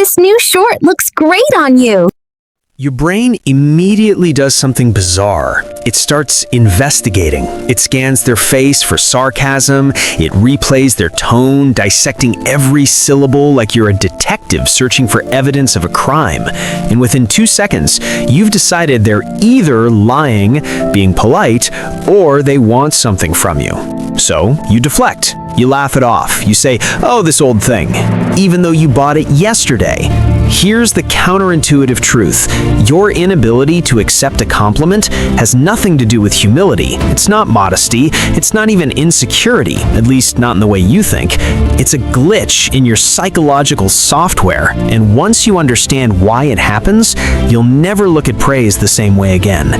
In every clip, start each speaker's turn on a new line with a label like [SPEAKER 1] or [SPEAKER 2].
[SPEAKER 1] This new short looks great on you.
[SPEAKER 2] Your brain immediately does something bizarre. It starts investigating. It scans their face for sarcasm. It replays their tone, dissecting every syllable like you're a detective searching for evidence of a crime. And within 2 seconds, you've decided they're either lying, being polite, or they want something from you. So you deflect. You laugh it off. You say, "Oh, this old thing," even though you bought it yesterday. Here's the counterintuitive truth. Your inability to accept a compliment has nothing to do with humility. It's not modesty. It's not even insecurity, at least not in the way you think. It's a glitch in your psychological software, and once you understand why it happens, you'll never look at praise the same way again.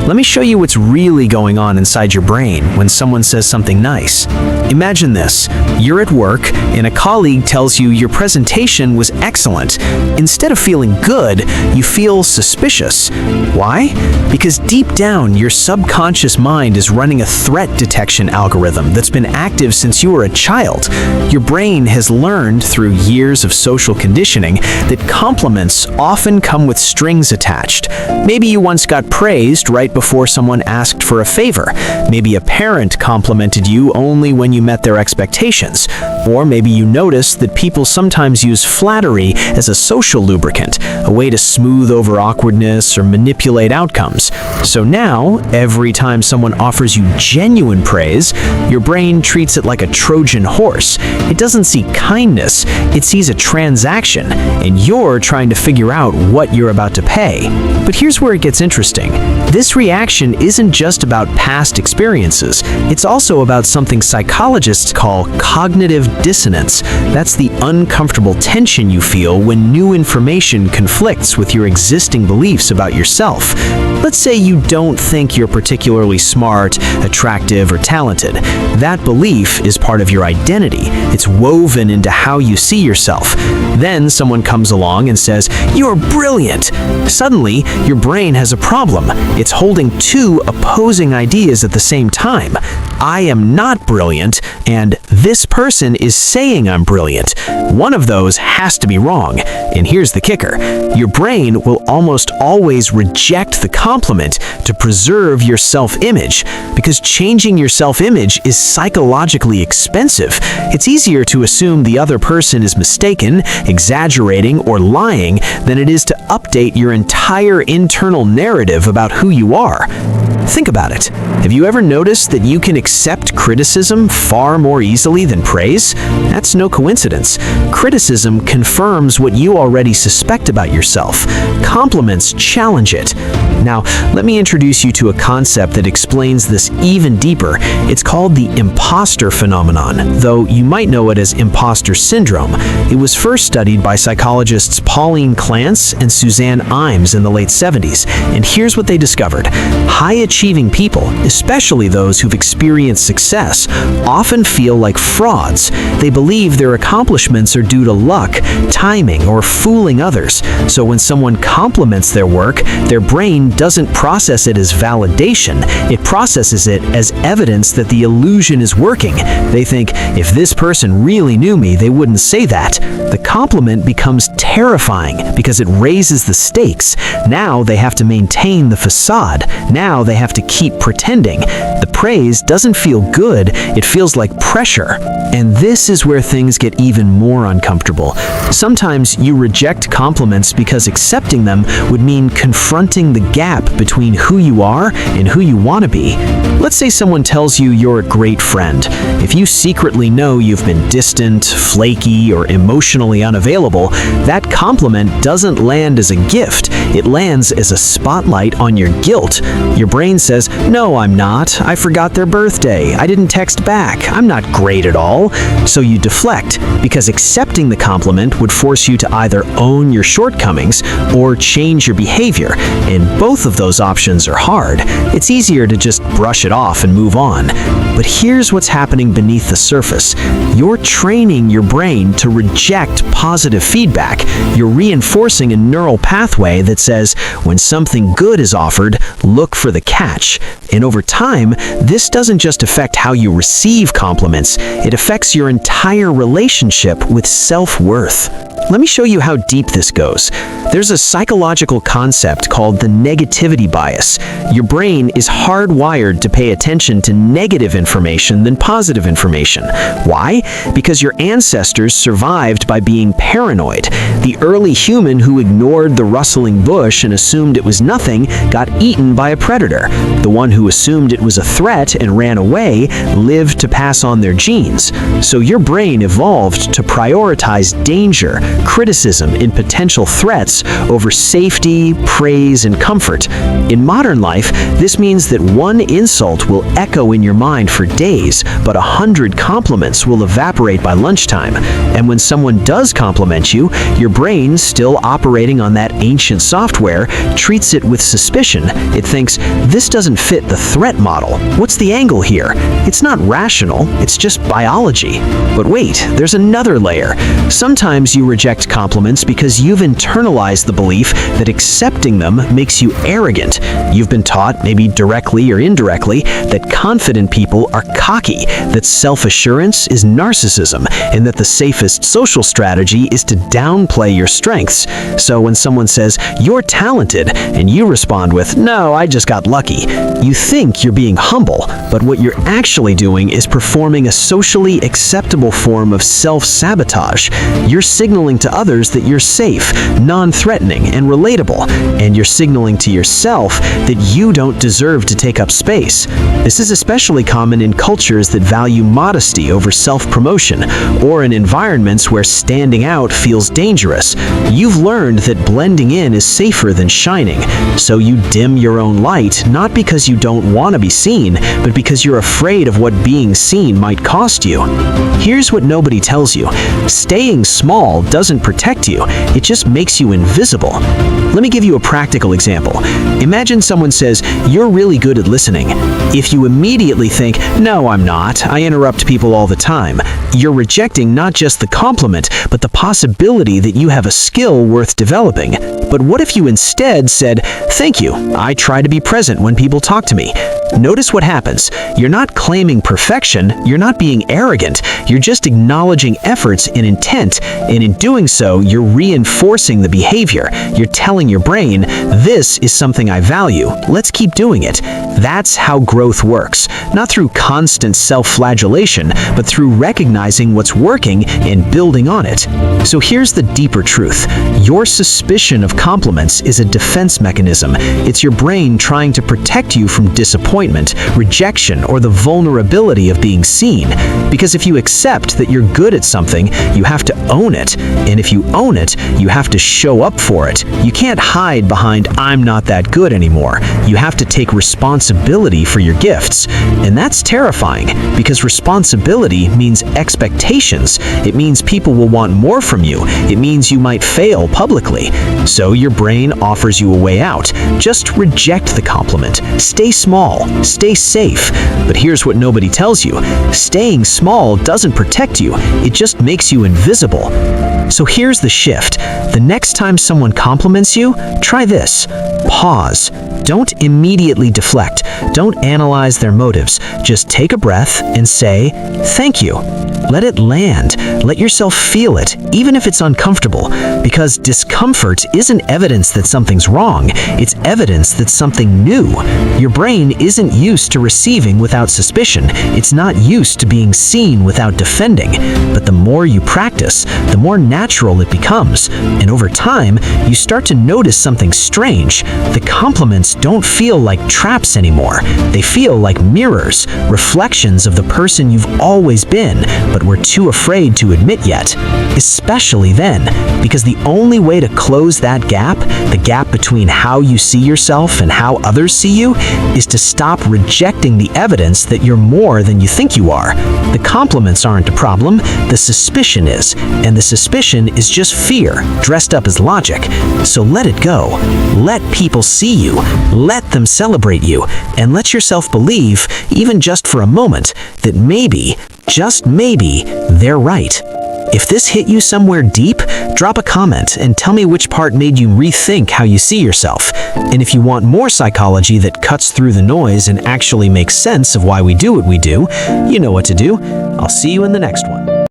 [SPEAKER 2] Let me show you what's really going on inside your brain when someone says something nice. Imagine this. You're at work, and a colleague tells you your presentation was excellent. Instead of feeling good, you feel suspicious. Why? Because deep down, your subconscious mind is running a threat detection algorithm that's been active since you were a child. Your brain has learned through years of social conditioning that compliments often come with strings attached. Maybe you once got praised right before someone asked for a favor. Maybe a parent complimented you only when you met their expectations. Or maybe you noticed that people sometimes use flattery as a social lubricant, a way to smooth over awkwardness or manipulate outcomes. So now, every time someone offers you genuine praise, your brain treats it like a Trojan horse. It doesn't see kindness, it sees a transaction, and you're trying to figure out what you're about to pay. But here's where it gets interesting. This reaction isn't just about past experiences, it's also about something psychologists call cognitive dissonance. That's the uncomfortable tension you feel when new information conflicts with your existing beliefs about yourself. Let's say you don't think you're particularly smart, attractive, or talented. That belief is part of your identity. It's woven into how you see yourself. Then someone comes along and says, "You're brilliant." Suddenly, your brain has a problem. It's holding two opposing ideas at the same time. I am not brilliant, and this person is saying I'm brilliant. One of those has to be wrong. And here's the kicker. Your brain will almost always reject the compliment to preserve your self-image, because changing your self-image is psychologically expensive. It's easier to assume the other person is mistaken, exaggerating, or lying than it is to update your entire internal narrative about who you are. Think about it. Have you ever noticed that you can accept criticism far more easily than praise? That's no coincidence. Criticism confirms what you already suspect about yourself. Compliments challenge it. Now, let me introduce you to a concept that explains this even deeper. It's called the imposter phenomenon, though you might know it as imposter syndrome. It was first studied by psychologists Pauline Clance and Suzanne Imes in the late 70s, and here's what they discovered. High-achieving people, especially those who've experienced success, often feel like frauds. They believe their accomplishments are due to luck, timing, or fooling others. So when someone compliments their work, their brain doesn't process it as validation. It processes it as evidence that the illusion is working. They think, if this person really knew me, they wouldn't say that. The compliment becomes terrifying because it raises the stakes. Now they have to maintain the facade. Now they have to keep pretending. The praise doesn't feel good, it feels like pressure. And this is where things get even more uncomfortable. Sometimes you reject compliments because accepting them would mean confronting the gap between who you are and who you want to be. Let's say someone tells you you're a great friend. If you secretly know you've been distant, flaky, or emotionally unavailable, that compliment doesn't land as a gift. It lands as a spotlight on your guilt. Your brain says, "No, I'm not. I forgot their birthday. I didn't text back. I'm not great at all." So you deflect, because accepting the compliment would force you to either own your shortcomings or change your behavior, and both of those options are hard. It's easier to just brush it off and move on. But here's what's happening beneath the surface. You're training your brain to reject positive feedback. You're reinforcing a neural pathway that says, when something good is offered, look for the catch. And over time, this doesn't just affect how you receive compliments, it affects your entire relationship with self-worth. Let me show you how deep this goes. There's a psychological concept called the negativity bias. Your brain is hardwired to pay attention to negative information than positive information. Why? Because your ancestors survived by being paranoid. The early human who ignored the rustling bush and assumed it was nothing got eaten by a predator. The one who assumed it was a threat and ran away lived to pass on their genes. So your brain evolved to prioritize danger, criticism, and potential threats over safety, praise, and comfort. In modern life, this means that one insult will echo in your mind for days, but 100 compliments will evaporate by lunchtime. And when someone does compliment you, your brain, still operating on that ancient software, treats it with suspicion. It thinks, this doesn't fit the threat model. What's the angle here? It's not rational, it's just biology. But wait, there's another layer. Sometimes you reject compliments because you've internalized the belief that accepting them makes you arrogant. You've been taught, maybe directly or indirectly, that confident people are cocky, that self-assurance is narcissism, and that the safest social strategy is to downplay your strengths. So when someone says, "You're talented," and you respond with, "No, I just got lucky," you think you're being humble, but what you're actually doing is performing a socially acceptable form of self-sabotage. You're signaling to others that you're safe, non-threatening, and relatable, and you're signaling to yourself that you don't deserve to take up space. This is especially common in cultures that value modesty over self-promotion, or in environments where standing out feels dangerous. You've learned that blending in is safer than shining, so you dim your own light, not because you don't want to be seen, but because you're afraid of what being seen might cost you. Here's what nobody tells you. Staying small doesn't protect you, it just makes you invisible. Let me give you a practical example. Imagine someone says, "You're really good at listening." If you immediately think, "No, I'm not, I interrupt people all the time," you're rejecting not just the compliment, but the possibility that you have a skill worth developing. But what if you instead said, "Thank you, I try to be present when people talk to me"? Notice what happens. You're not claiming perfection, you're not being arrogant, you're just acknowledging efforts and intent, and in doing so, you're reinforcing the behavior. You're telling your brain, "This is something I value, let's keep doing it." That's how growth works, not through constant self-flagellation, but through recognizing what's working and building on it. So here's the deeper truth. Your suspicion of compliments is a defense mechanism. It's your brain trying to protect you from disappointment, rejection, or the vulnerability of being seen. Because if you accept that you're good at something, you have to own it. And if you own it, you have to show up for it. You can't hide behind, "I'm not that good anymore." You have to take responsibility for your gifts. And that's terrifying, because responsibility means expectations. It means people will want more from you. It means you might fail publicly. So your brain offers you a way out. Just reject the compliment. Stay small. Stay safe. But here's what nobody tells you. Staying small doesn't protect you. It just makes you invisible. So here's the shift. The next time someone compliments you, try this. Pause. Don't immediately deflect. Don't analyze their motives. Just take a breath and say, "Thank you." Let it land. Let yourself feel it, even if it's uncomfortable, because discomfort isn't evidence that something's wrong. It's evidence that something new. Your brain isn't used to receiving without suspicion. It's not used to being seen without defending. But the more you practice, the more natural it becomes. And over time, you start to notice something strange. The compliments don't feel like traps anymore. They feel like mirrors, reflections of the person you've always been, but were too afraid to admit yet. Especially then, because the only way to close that gap, the gap between how you see yourself and how others see you, is to stop rejecting the evidence that you're more than you think you are. The compliments aren't a problem, the suspicion is. And the suspicion is just fear, dressed up as logic. So let it go. Let people see you. Let them celebrate you. And let yourself believe, even just for a moment, that maybe, just maybe, they're right. If this hit you somewhere deep, drop a comment and tell me which part made you rethink how you see yourself. And if you want more psychology that cuts through the noise and actually makes sense of why we do what we do, you know what to do. I'll see you in the next one.